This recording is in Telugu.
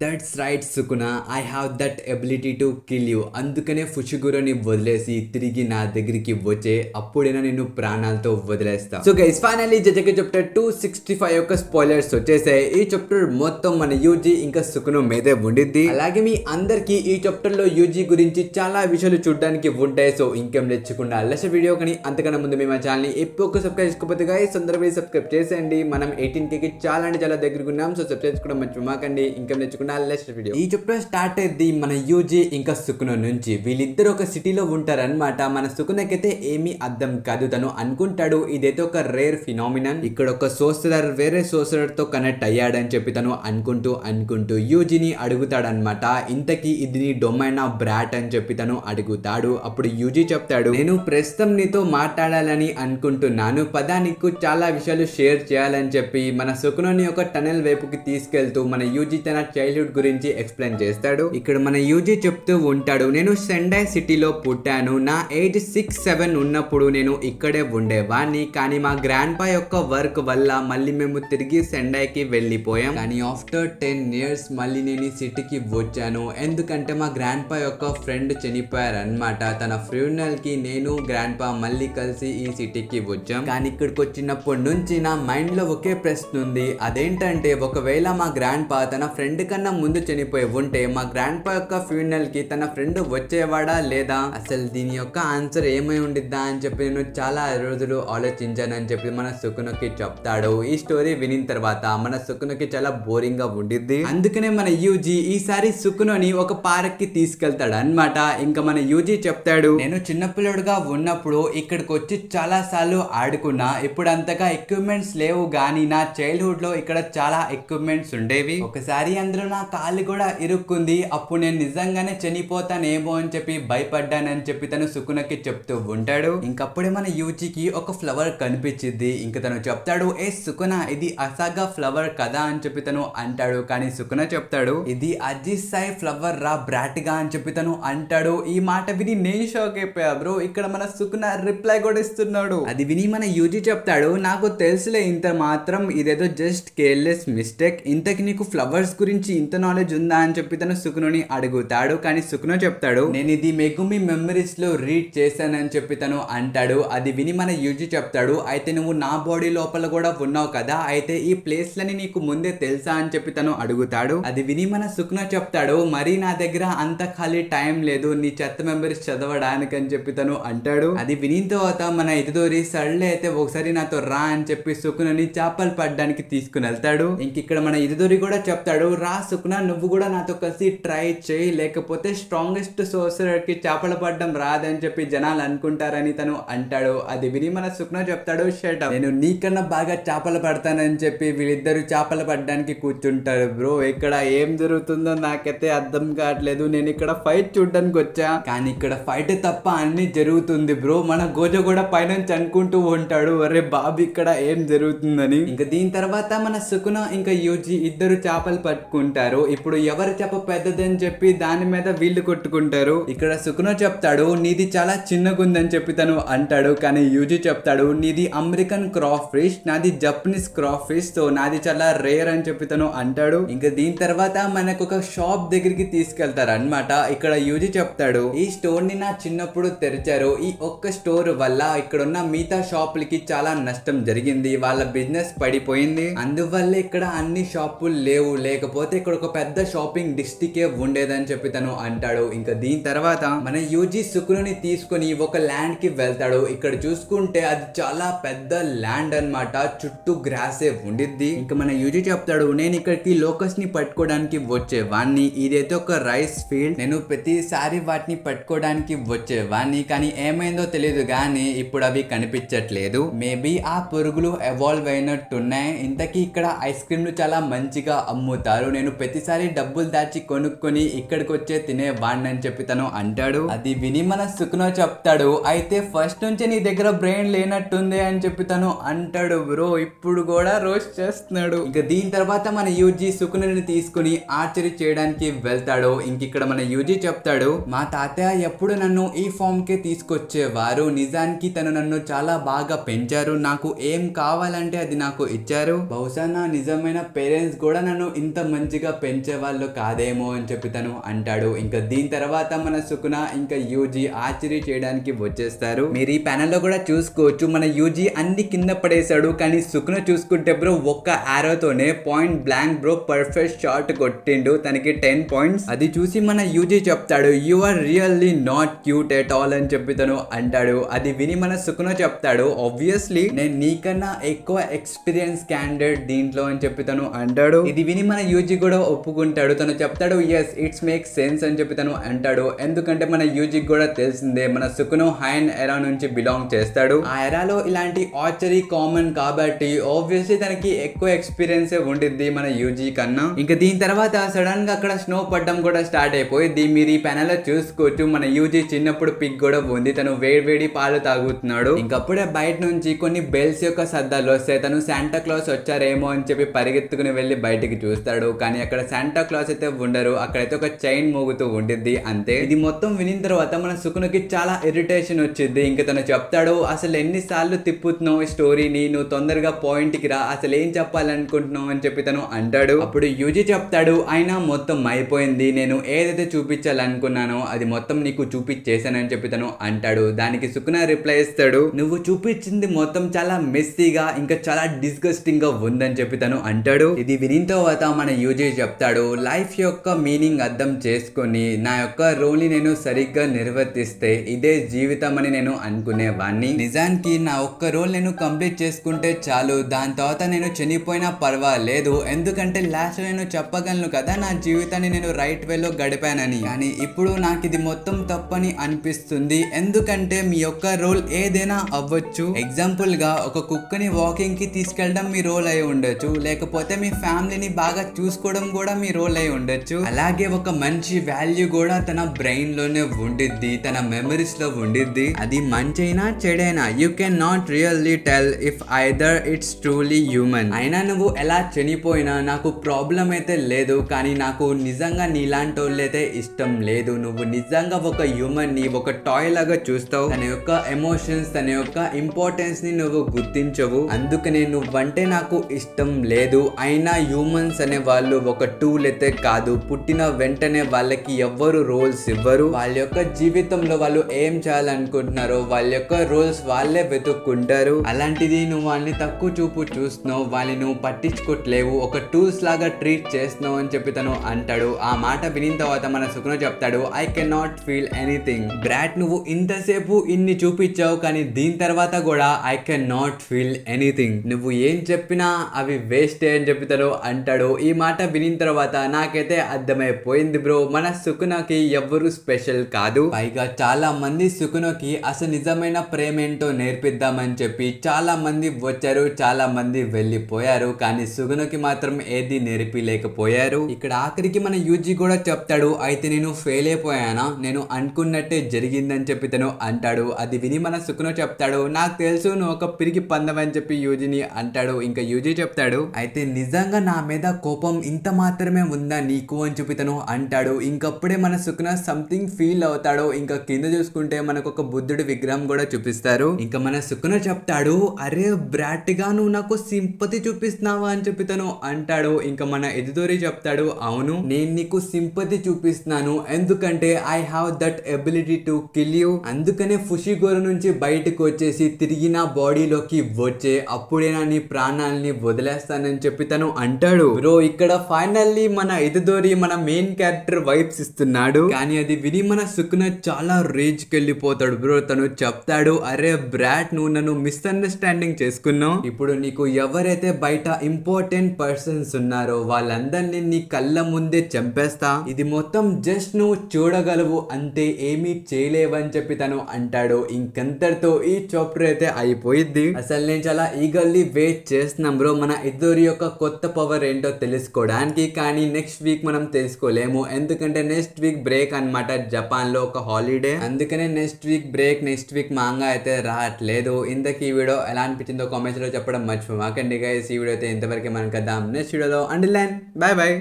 That's right Sukuna, I have that ability to kill you. అందుకనే ఫుషిగురోని వదిలేసి తిరిగి నా దగ్గరికి వచ్చే అప్పుడైనా నేను ప్రాణాలతో వదిలేస్తా. సో గైస్ ఫైనల్లీ జజకి చాప్టర్ 265 యొక్క స్పాయిలర్స్ వచ్చేసాయి. ఈ చాప్టర్ మొత్తం మన యూజీ ఇంకా సుకున మీదే ఉండిద్ది. అలాగే మీ అందరికి ఈ చాప్టర్ లో యూజీ గురించి చాలా విషయాలు చూడడానికి ఉంటాయి. సో ఇంకేం తెచ్చుకున్నా లెస్ వీడియో కానీ అంతకన్నా ముందు మేము మా ఛానల్ ని ఎప్పుడు సబ్స్క్రైబ్ చేసుకోకపోతే గైస్ తొందరగా సబ్స్క్రైబ్ చేసేయండి. మనం 18K కి చాలా అంటే చాలా దగ్గరకు ఉన్నాం. సో సబ్స్క్రైబ్ చేసుకోవడం మర్చిపోకండి. ఇంకేం తెచ్చుకున్నా వీడియో. ఈ చాప్టర్ స్టార్ట్ అయ్యింది మన యూజీ ఇంకా సుకున నుంచి. వీళ్ళిద్దరు ఒక సిటీలో ఉంటారనమాట. మన సుకునకైతే ఏమీ అర్థం కాదు. తను అనుకుంటాడు ఇదైతే ఒక రేర్ ఫినామినన్, ఇక్కడ ఒక సోర్సరర్ వేరే సోర్సరర్ తో కనెక్ట్ అయ్యాడని చెప్పి తను అనుకుంటూ యూజీని అడుగుతాడనమాట. ఇంతకీ ఇది నీ డొమైనా బ్రాట్ అని చెప్పి తను అడుగుతాడు. అప్పుడు యూజీ చెప్తాడు, నేను ప్రస్తుతం నీతో మాట్లాడాలని అనుకుంటున్నాను, పదా నీకు చాలా విషయాలు షేర్ చేయాలని చెప్పి మన సుకునని ఒక టనెల్ వైపుకి తీసుకెళ్తూ మన యూజీ తన చైల్డ్హుడ్ గురించి ఎక్స్ప్లెయిన్ చేస్తాడు. ఇక్కడ మన యూజీ చెప్తూ ఉంటాడు, నేను సెండై సిటీలో పుట్టాను. నా ఏజ్ 6-7 ఉన్నప్పుడు నేను ఇక్కడే ఉండేవాడిని. కానీ మా గ్రాండ్ పా యొక్క వర్క్ వల్ల మళ్ళీ మేము తిరిగి సెండైకి వెళ్ళిపోయాం. కానీ ఆఫ్టర్ 10 years మళ్ళీ నేను ఈ సిటీకి వచ్చాను. ఎందుకంటే మా గ్రాండ్ పా యొక్క ఫ్రెండ్ చనిపోయారు అనమాట. తన ఫ్యూనరల్ కి నేను గ్రాండ్ పా మళ్ళీ కలిసి ఈ సిటీకి వచ్చాం. కానీ ఇక్కడికి వచ్చినప్పటి నుంచి నా మైండ్ లో ఒకే ప్రశ్న ఉంది. అదేంటంటే ఒకవేళ మా గ్రాండ్ పా తన ఫ్రెండ్ కన్నా ముందు చనిపోయి ఉంటే మా గ్రాండ్ పా యొక్క ఫ్యూనరల్ కి తన ఫ్రెండ్ వచ్చేవాడా లేదా? అసలు దీని యొక్క ఆన్సర్ ఏమై ఉండిద్దా అని చెప్పి నేను చాలా రోజులు ఆలోచించాను అని చెప్పి మన సుకునకి చెప్తాడు. ఈ స్టోరీ వినిన తర్వాత మన సుకునకి చాలా బోరింగ్ గా ఉండిద్ది. అందుకనే మన యూజీ ఈసారి సుకునని ఒక పార్క్ కి తీసుకెళ్తాడు అనమాట. ఇంకా మన యూజీ చెప్తాడు, నేను చిన్నపిల్లడుగా ఉన్నప్పుడు ఇక్కడికి వచ్చి చాలా సార్లు ఆడుకున్నా. ఇప్పుడు అంతగా ఎక్విప్మెంట్స్ లేవు గానీ నా చైల్డ్హుడ్ లో ఇక్కడ చాలా ఎక్విప్మెంట్స్ ఉండేవి. ఒకసారి అందులో నా కాళ్ళు కూడా ఇరుక్కుంది. అప్పుడు నేను నిజంగానే చనిపోతానేమో అని చెప్పి భయపడ్డానని చెప్పి తను సుకునకి చెప్తూ ఉంటాడు. ఇంకప్పుడే మన యూజీకి ఒక ఫ్లవర్ కనిపించింది. ఇంక తను చెప్తాడు, ఏ సుకున ఇది అసాగా ఫ్లవర్ కదా అని చెప్పి తను అంటాడు. కానీ సుకున చెప్తాడు, ఇది అజిసాయ్ ఫ్లవర్ రా బ్రాట్ గా అని చెప్పి తను అంటాడు. ఈ మాట విని నేను షాక్ అయిపోయా బ్రో. ఇక్కడ మన సుకున రిప్లై కూడా ఇస్తున్నాడు. అది విని మన యూజీ చెప్తాడు, నాకు తెలుసులే ఇంత మాత్రం, ఇదేదో జస్ట్ కేర్లెస్ మిస్టేక్. ఇంతకి నీకు ఫ్లవర్స్ గురించి ఇంత నాలెడ్జ్ ఉందా అని చెప్పి తను సుకునని అడుగుతాడు. కానీ సుకున చెప్తాడు, నేను ఇది మెగుమి మెమరీస్ లో రీడ్ చేశానని చెప్పి తను అంటాడు. అది విని మన యూజీ చెప్తాడు, అయితే నువ్వు నా బాడీ లోపల కూడా ఉన్నావు కదా, అయితే ఈ ప్లేస్ లని నీకు ముందే తెలుసా అని చెప్పి తను అడుగుతాడు. అది విని మన సుకున చెప్తాడు, మరి నా దగ్గర అంత ఖాళీ టైం లేదు నీ చెత్త మెమరీస్ చదవడానికి అని చెప్పి తను అంటాడు. అది వినిన తర్వాత మన ఇదిదోరి సర్లే అయితే ఒకసారి నాతో రా అని చెప్పి సుకునని చేపలు పడ్డానికి తీసుకుని వెళ్తాడు. ఇంక ఇక్కడ మన ఇదిదోరి కూడా చెప్తాడు, రా సుకున నువ్వు కూడా నాతో కలిసి ట్రై చేయి, లేకపోతే స్ట్రాంగెస్ట్ సోర్సరర్ కి చేపలు పడ్డం రాదని చెప్పి జనాలు అనుకుంటారని తను అంటాడు. అది విని మన సుకున చెప్తాడు, షట్ అప్, నేను నీకన్నా బాగా చేపలు పడతానని చెప్పి వీళ్ళిద్దరు చేపలు పడ్డానికి కూర్చుంటారు. బ్రో ఇక్కడ ఏం జరుగుతుందో నాకైతే అర్థం కావట్లేదు. నేను ఇక్కడ ఫైట్ చూడడానికి వచ్చా, కానీ ఇక్కడ ఫైట్ తప్ప అన్ని జరుగుతుంది బ్రో. మన గోజో కూడా పైనుంచి అనుకుంటూ ఉంటాడు, అరే బాబు ఇక్కడ ఏం జరుగుతుందని. ఇంకా దీని తర్వాత మన సుకున ఇంకా యూజీ ఇద్దరు చేపలు పట్టుకుంటారు. ఇప్పుడు ఎవరి చేప పెద్దదని చెప్పి దాని మీద వీళ్ళు కొట్టుకుంటారు. ఇక్కడ సుకున చెప్తాడు, నీది చాలా చిన్నగుందని చెప్పి తను అంటాడు. కానీ యూజీ చెప్తాడు, నీది అమెరికన్ క్రాఫ్ ఫిష్, నాది జపనీస్ క్రాఫ్ ఫిష్, సో నాది చాలా రేర్ అని చెప్పి తను అంటాడు. ఇంకా దీని తర్వాత మనకు ఒక షాప్ దగ్గరికి తీసుకెళ్తారు అనమాట. ఇక్కడ యూజీ చెప్తాడు, ఈ స్టోర్ ని నా చిన్నప్పుడు తెరిచారు. ఈ ఒక్క స్టోర్ వల్ల ఇక్కడ ఉన్న మిగతా షాపులకి చాలా నష్టం జరిగింది, వాళ్ళ బిజినెస్ పడిపోయింది. అందువల్ల ఇక్కడ అన్ని షాపులు లేవు, లేకపోతే ఇక్కడ ఒక పెద్ద షాపింగ్ డిస్ట్రిక్టే ఉండేదని చెప్పి తను అంటాడు. ఇంకా దీని తర్వాత మన యూజీ సుకునని తీసుకుని ఒక ల్యాండ్ కి వెళ్తాడు. ఇక్కడ చూసుకుంటే అది చాలా పెద్ద ల్యాండ్ అన్నమాట, చుట్టూ గ్రాసే ఉండిద్ది. ఇంకా మన యూజీ చెప్తాడు, నేను ఇక్కడికి లోకస్ ని పట్టుకోవడానికి వచ్చేవాడిని, ఇదైతే ఒక రైస్ ఫీల్డ్, నేను ప్రతిసారి వాటిని పట్టుకోవడానికి వచ్చేవాడిని, కానీ ఏమైందో తెలియదు కానీ ఇప్పుడు అవి కనిపించట్లేదు. మేబీ ఆ పురుగులు ఎవాల్వ్ అయినట్టున్నాయి. ఇంతకీ ఇక్కడ ఐస్ క్రీమ్లు చాలా మంచిగా అమ్ముతారు, నేను ప్రతిసారి డబ్బులు దాచి కొనుక్కొని ఇక్కడికి వచ్చే తినేవాడిని అని చెప్పి తను అంటాడు. అది విని మన సుకున చెప్తాడు, అయితే ఫస్ట్ నుంచి నీ దగ్గర బ్రెయిన్ లేనట్టుంది అని చెప్పి తను అంటాడు. బ్రో ఇప్పుడు కూడా రోస్ట్ చేస్తున్నాడు. ఇంకా దీని తర్వాత మన యూజీ సుకునని తీసుకుని ఆర్చరీ చేయడానికి వెళ్తాడు. ఇంక ఇక్కడ మన యూజీ చెప్తాడు, మా తాతయ్య ఎప్పుడు నన్ను ఈ ఫామ్ కే తీసుకొచ్చేవారు, నిజానికి తను నన్ను చాలా బాగా పెంచారు, నాకు ఏం కావాలంటే అది నాకు ఇచ్చారు, బహుశా నా నిజమైన పేరెంట్స్ కూడా నన్ను ఇంత మంచిగా పెంచే వాళ్ళు కాదేమో అని చెప్పి తను అంటాడు. ఇంకా దీని తర్వాత మన సుకున ఇంకా యూజీ ఆర్చరీ చేయడానికి వచ్చేస్తారు. మీరు ఈ ప్యానెల్ లో కూడా చూసుకోవచ్చు, మన యూజీ అన్ని కింద పడేశాడు, కానీ సుకున చూసుకుంటే బ్రో ఒక్క ఆరోతోనే point blank bro perfect shot కొట్టిండు, తనకి 10 పాయింట్స్. అది చూసి మన యూజీ చెప్తాడు you are really not cute at all అని చెప్పి తను అంటాడు. అది విని మన సుకున చెప్తాడు ఆబ్వియస్లీ నేను నీకన్నా ఎక్కువ ఎక్స్పీరియన్స్ క్యాండిడేట్ దీంట్లో అని చెప్పి తను అంటాడు. ఇది విని మన యూజీ కూడా ఒప్పుకుంటాడు. తను చెప్తాడు ఎస్ ఇట్స్ మేక్ సెన్స్ అని చెప్పి తను అంటాడు. ఎందుకంటే మన యూజీకి కూడా తెలిసిందే మన సుకును హైన్ ఎరా నుంచి బిలాంగ్ చేస్తాడు. ఆ ఎరాలో ఇలాంటి ఆర్చరీ కామన్ కాబట్టి ఆబ్వియస్లీ తనకి ఎక్కువ ఎక్స్పీరియన్స్ ఉండిద్ది మన యూజీ కన్నా. ఇంకా దీని తర్వాత సడన్ గా అక్కడ స్నో పడడం కూడా స్టార్ట్ అయిపోయింది. మీరు ఈ ప్యానెల్ లో చూసుకోవచ్చు, మన యూజీ చిన్నప్పుడు పిక్ కూడా ఉంది, తను వేడి పాలు తాగుతున్నాడు. ఇంకప్పుడే బయట నుంచి కొన్ని బెల్స్ యొక్క శబ్దాలు వస్తాయి. తను శాంటా క్లాస్ వచ్చారేమో అని చెప్పి పరిగెత్తుకుని వెళ్ళి బయటికి చూస్తాడు, కానీ అక్కడ శాంటా క్లాస్ అయితే ఉండరు. అక్కడైతే ఒక చైన్ మోగుతూ ఉండిద్ది అంతే. ఇది మొత్తం వినిన తర్వాత మన సుకునుకి చాలా ఇరిటేషన్ వచ్చింది. ఇంకా తను చెప్తాడు అసలు ఎన్నిసార్లు తిప్పుతున్నావు ఈ స్టోరీని, నువ్వు తొందరగా పాయింట్ కి రా, అసలు ఏం చెప్పాలనుకుంటున్నావు అని చెప్పి తను అంటాడు. అప్పుడు యూజీ చెప్తాడు అయినా మొత్తం అయిపోయింది, నేను ఏదైతే చూపించాలనుకున్నానో అది మొత్తం నీకు చూపించేశానని చెప్పి తను అంటాడు. దానికి సుకున రిప్లై ఇస్తాడు నువ్వు చూపించింది మొత్తం చాలా మెస్సీగా ఇంకా చాలా డిస్గస్టింగ్ గా ఉందని చెప్పి తను అంటాడు. ఇది వినిన తర్వాత మన యూజీ చెప్తాడు లైఫ్ యొక్క మీనింగ్ అర్థం చేసుకొని నా యొక్క రోల్ ని నేను సరిగ్గా నిర్వర్తిస్తే ఇదే జీవితం అని నేను అనుకునేవాడిని. నిజానికి నా ఒక్క రోల్ నేను కంప్లీట్ చేసుకుంటే చాలు, దాని తర్వాత నేను చనిపోయినా పర్వాలేదు, ఎందుకంటే లాస్ట్ నేను చెప్పగలను కదా నా జీవితాన్ని నేను రైట్ వేలో గడిపానని. కానీ ఇప్పుడు నాకు ఇది మొత్తం తప్పని అనిపిస్తుంది, ఎందుకంటే మీ యొక్క రోల్ ఏదైనా అవ్వచ్చు. ఎగ్జాంపుల్ గా ఒక కుక్కని వాకింగ్ కి తీసుకెళ్ళడం మీ రోల్ అయి ఉండొచ్చు, లేకపోతే మీ ఫ్యామిలీని బాగా చూసుకోవడం కూడా మీ రోల్ అయి ఉండొచ్చు. అలాగే ఒక మంచి వాల్యూ కూడా తన బ్రెయిన్ లోనే ఉండిద్ది, తన మెమరీస్ లో ఉండిద్ది. అది మంచైనా చెడైనా you can not really tell if either it's truly human. అయినా నువ్వు ఎలా చనిపోయినా నాకు ప్రాబ్లం అయితే లేదు, కానీ నాకు నిజంగా నీలాంటి వాళ్ళైతే ఇష్టం లేదు. నువ్వు నిజంగా ఒక హ్యూమన్ ని ఒక టాయ్ లాగా చూస్తావు, తన యొక్క ఎమోషన్స్ తన యొక్క ఇంపార్టెన్స్ ని నువ్వు గుర్తించవు, అందుకనే నువ్వంటే నాకు ఇష్టం లేదు. అయినా హ్యూమన్స్ అనే వాళ్ళు ఒక టూల్ అయితే కాదు, పుట్టిన వెంటనే వాళ్ళకి ఎవ్వరు రోల్స్ ఇవ్వరు. వాళ్ళ యొక్క జీవితంలో వాళ్ళు ఏం చేయాలనుకుంటున్నారో వాళ్ళ యొక్క రోల్స్ వాళ్ళే వెతుక్కుంటారు. అలాంటిది నువ్వు వాళ్ళని తక్కువ చూపు చూస్తున్నావు, వాళ్ళని నువ్వు పట్టించుకోవట్లేవు, ఒక టూల్స్ లాగా ట్రీట్ చేస్తున్నావు అని చెప్పి తను అంటాడు. ఆ మాట వినిన తర్వాత మన సుకున చెప్తాడు I can not feel anything. Brought నువ్వు ఇంతసేపు ఇన్ని చూపించావు, కానీ దీని తర్వాత కూడా I can not feel anything. నువ్వు ఏం చెప్పినా అవి వేస్టే అని చెప్పి తను అంటాడు. ఈ మాట వినిన తర్వాత నాకైతే అర్థమైపోయింది బ్రో, మన సుకునకి ఎవ్వరు స్పెషల్ కాదు. పైగా చాలా మంది సుకునకి అసలు నిజమైన ప్రేమ ఏంటో నేర్పిద్దామని చెప్పి చాలా మంది వచ్చారు, చాలా మంది వెళ్ళిపోయారు, కానీ సుకునకి మాత్రం ఏది నేర్పిలేకపోయారు. ఇక్కడ ఆఖరికి మన యూజీ కూడా చెప్తాడు అయితే నేను ఫెయిల్ అయిపోయానా, నేను అనుకున్నట్టే జరిగిందని చెప్పి తను అంటాడు. అది విని మన సుకున చెప్తాడు నాకు తెలుసు నువ్వు ఒక పిరికి పందవని చెప్పి యూజీని అంటాడు. ఇంకా యూజీ చెప్తాడు అయితే నిజంగా నా మీద కోపం ఇంత మాత్రమే ఉందా నీకు అని చెప్పి తను అంటాడు. ఇంకప్పుడే మన సుకున సంథింగ్ ఫీల్ అవుతాడు. ఇంకా కింద చూసుకుంటే మనకు ఒక బుద్ధుడి విగ్రహం కూడా చూపిస్తారు. ఇంకా మన సుకున చెప్తాడు అరే బ్రాట్ గా నువ్వు నాకు సింపతి చూపిస్తున్నావా అని చెప్పి తను అంటాడు. ఇంకా మన ఎదుదోరి చెప్తాడు అవును నేను నీకు సింపతి చూపిస్తున్నాను, ఎందుకంటే I have that ability to kill you. అందుకనే ఫుషిగోరు నుంచి బయటకు వచ్చేసి తిరిగి నా బాడీలోకి వచ్చే అప్పుడేనా నీ ప్రాణాలని వదిలేస్తానని చెప్పి తను అంటాడు. బ్రో ఇక్కడ ఫైనల్లీ మన ఎదుదోరి మన మెయిన్ క్యారెక్టర్ వైబ్స్ ఇస్తున్నాడు, కానీ అది విని మన సుకున చాలా రేజ్ కి వెళ్ళిపోతాడు. బ్రో తను చెప్తాడు అరే బ్రాట్ నువ్వు నన్ను మిస్అండర్స్టాండింగ్ చేసుకున్నావు, ఇప్పుడు నీకు ఎవరైతే బయట ఇంపార్టెంట్ పర్సన్స్ ఉన్నారో వాళ్ళందరినీ నీ కళ్ళ ముందే చంపేస్తా, ఇది మొత్తం జస్ట్ నువ్వు చూడగలవు అంతే, ఏమీ చేయలేవని చెప్పి తను అంటాడు. ఇంకంతటితో ఈ చాప్టర్ అయితే అయిపోయింది. అసలు నేను చాలా ఈగర్లీ వెయిట్ చేస్తున్నాం బ్రో మన ఇద్దరి యొక్క కొత్త పవర్ ఏంటో తెలుసుకోవడానికి, కానీ నెక్స్ట్ వీక్ మనం తెలుసుకోలేము, ఎందుకంటే నెక్స్ట్ వీక్ బ్రేక్ అన్నమాట, జపాన్ లో ఒక హాలిడే, అందుకనే next week break, next week manga అయితే రావట్లేదు. ఇంతకీ ఈ వీడియో ఎలా అనిపించిందో కామెంట్స్ లో చెప్పడం మర్చిపోమాకండి గైస్. ఈ వీడియో అయితే ఇంతవరకు మనం కద్దాం నెక్స్ట్ వీడియోలో. Until then bye by.